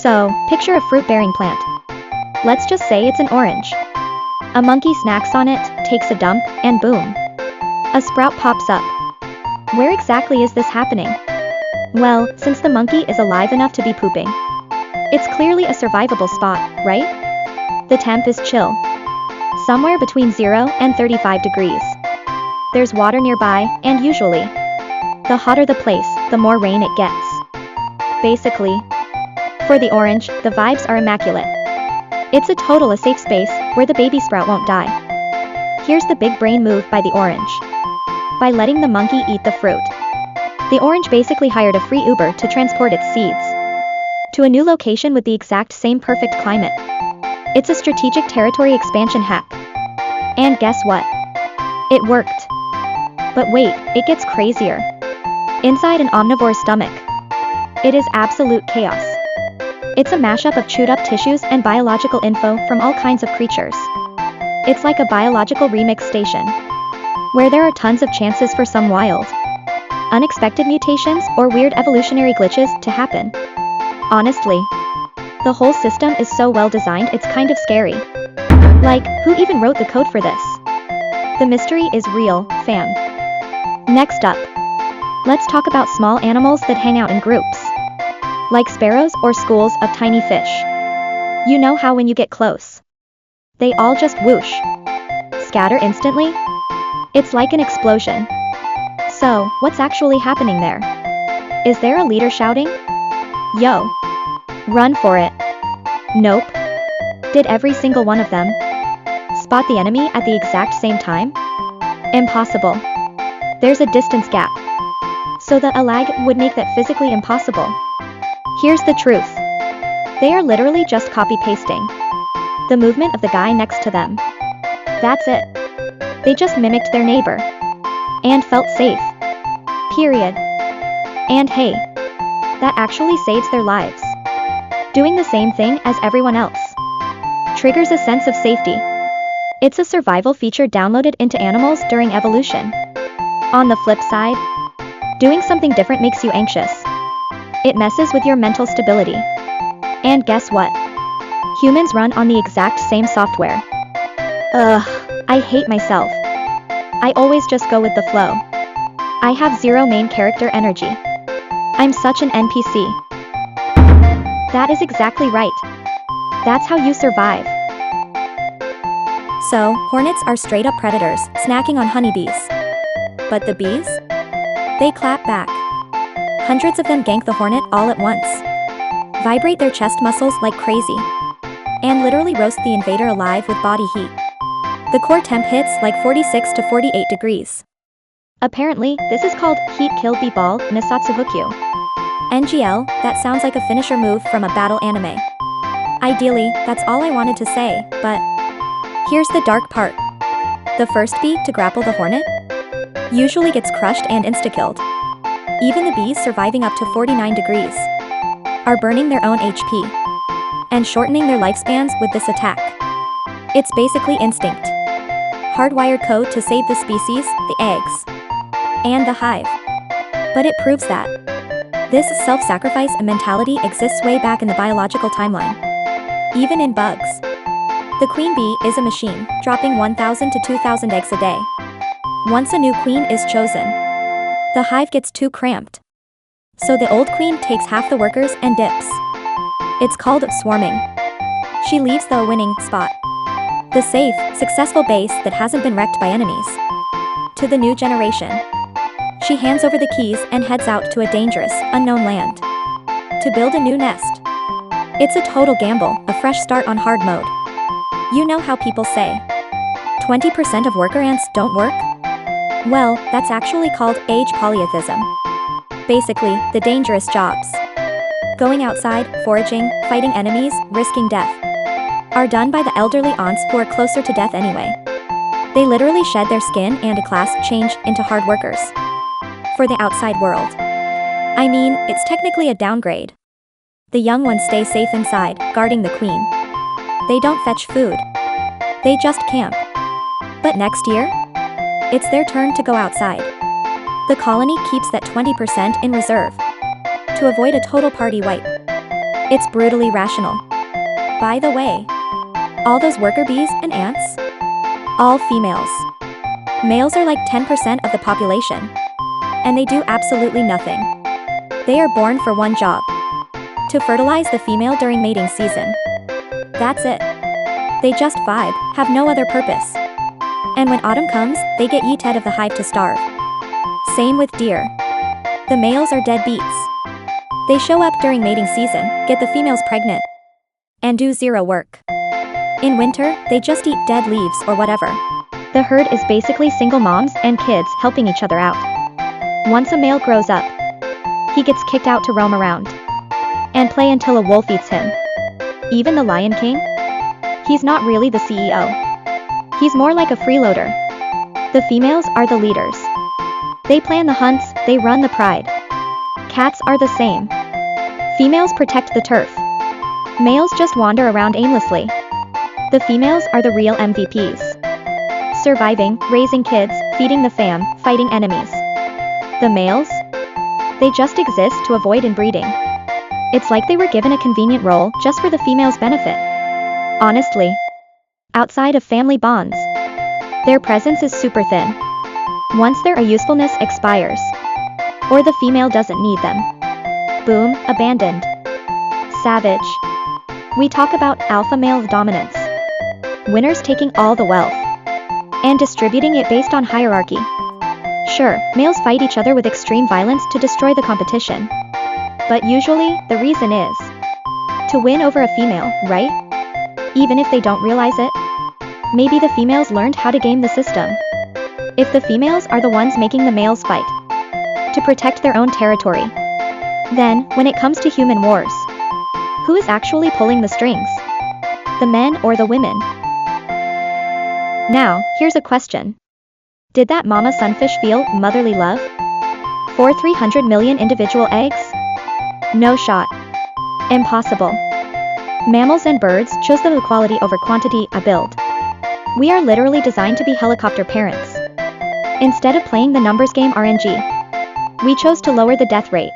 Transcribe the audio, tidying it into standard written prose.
So, picture a fruit-bearing plant. Let's just say it's an orange. A monkey snacks on it, takes a dump, and boom. A sprout pops up. Where exactly is this happening? Well, since the monkey is alive enough to be pooping, it's clearly a survivable spot, right? The temp is chill. Somewhere between 0 and 35 degrees. There's water nearby, and usually, the hotter the place, the more rain it gets. Basically, for the orange, the vibes are immaculate. It's a safe space, where the baby sprout won't die. Here's the big brain move by the orange. By letting the monkey eat the fruit, the orange basically hired a free Uber to transport its seeds to a new location with the exact same perfect climate. It's a strategic territory expansion hack. And guess what? It worked. But wait, it gets crazier. Inside an omnivore's stomach, it is absolute chaos. It's a mashup of chewed up tissues and biological info from all kinds of creatures. It's like a biological remix station, where there are tons of chances for some wild, unexpected mutations or weird evolutionary glitches to happen. Honestly, the whole system is so well designed it's kind of scary. Like, who even wrote the code for this? The mystery is real, fam. Next up, let's talk about small animals that hang out in groups, like sparrows or schools of tiny fish. You know how when you get close, they all just whoosh, scatter instantly? It's like an explosion. So, what's actually happening there? Is there a leader shouting, "Yo! Run for it"? Nope. Did every single one of them spot the enemy at the exact same time? Impossible. There's a distance gap. So the lag would make that physically impossible. Here's the truth. They are literally just copy-pasting the movement of the guy next to them. That's it. They just mimicked their neighbor and felt safe. Period. And hey, that actually saves their lives. Doing the same thing as everyone else triggers a sense of safety. It's a survival feature downloaded into animals during evolution. On the flip side, doing something different makes you anxious. It messes with your mental stability. And guess what? Humans run on the exact same software. I hate myself. I always just go with the flow. I have zero main character energy. I'm such an NPC. That is exactly right. That's how you survive. So, hornets are straight up predators, snacking on honeybees. But the bees? They clap back. Hundreds of them gank the hornet all at once, vibrate their chest muscles like crazy, and literally roast the invader alive with body heat. The core temp hits like 46 to 48 degrees. Apparently, this is called Heat Kill Bee Ball Nisatsuhukyu. NGL, that sounds like a finisher move from a battle anime. Ideally, that's all I wanted to say, but here's the dark part. The first bee to grapple the hornet usually gets crushed and insta-killed. Even the bees surviving up to 49 degrees are burning their own HP and shortening their lifespans with this attack. It's basically instinct. Hardwired code to save the species, the eggs, and the hive. But it proves that this self-sacrifice mentality exists way back in the biological timeline. Even in bugs. The queen bee is a machine, dropping 1,000 to 2,000 eggs a day. Once a new queen is chosen, the hive gets too cramped. So the old queen takes half the workers and dips. It's called swarming. She leaves the winning spot, the safe, successful base that hasn't been wrecked by enemies, to the new generation. She hands over the keys and heads out to a dangerous, unknown land to build a new nest. It's a total gamble, a fresh start on hard mode. You know how people say 20% of worker ants don't work? Well, that's actually called age polytheism. Basically, the dangerous jobs, going outside, foraging, fighting enemies, risking death, are done by the elderly aunts who are closer to death anyway. They literally shed their skin and a class change into hard workers for the outside world. I mean, it's technically a downgrade. The young ones stay safe inside, guarding the queen. They don't fetch food. They just camp. But next year, it's their turn to go outside. The colony keeps that 20% in reserve to avoid a total party wipe. It's brutally rational. By the way, all those worker bees and ants? All females. Males are like 10% of the population. And they do absolutely nothing. They are born for one job: to fertilize the female during mating season. That's it. They just vibe, have no other purpose. And when autumn comes, they get yeeted out of the hive to starve. Same with deer. The males are deadbeats. They show up during mating season, get the females pregnant, and do zero work. In winter, they just eat dead leaves or whatever. The herd is basically single moms and kids helping each other out. Once a male grows up, he gets kicked out to roam around and play until a wolf eats him. Even the Lion King? He's not really the CEO. He's more like a freeloader. The females are the leaders. They plan the hunts, they run the pride. Cats are the same. Females protect the turf. Males just wander around aimlessly. The females are the real MVPs. Surviving, raising kids, feeding the fam, fighting enemies. The males? They just exist to avoid inbreeding. It's like they were given a convenient role just for the females' benefit. Honestly. Outside of family bonds, their presence is super thin. Once their usefulness expires, or the female doesn't need them, boom, abandoned. Savage. We talk about alpha male dominance. Winners taking all the wealth and distributing it based on hierarchy. Sure, males fight each other with extreme violence to destroy the competition. But usually, the reason is to win over a female, right? Even if they don't realize it. Maybe the females learned how to game the system. If the females are the ones making the males fight to protect their own territory, then, when it comes to human wars, who is actually pulling the strings? The men or the women? Now, here's a question. Did that mama sunfish feel motherly love for 300 million individual eggs? No shot. Impossible. Mammals and birds chose the quality over quantity I build. We are literally designed to be helicopter parents. Instead of playing the numbers game RNG, we chose to lower the death rate.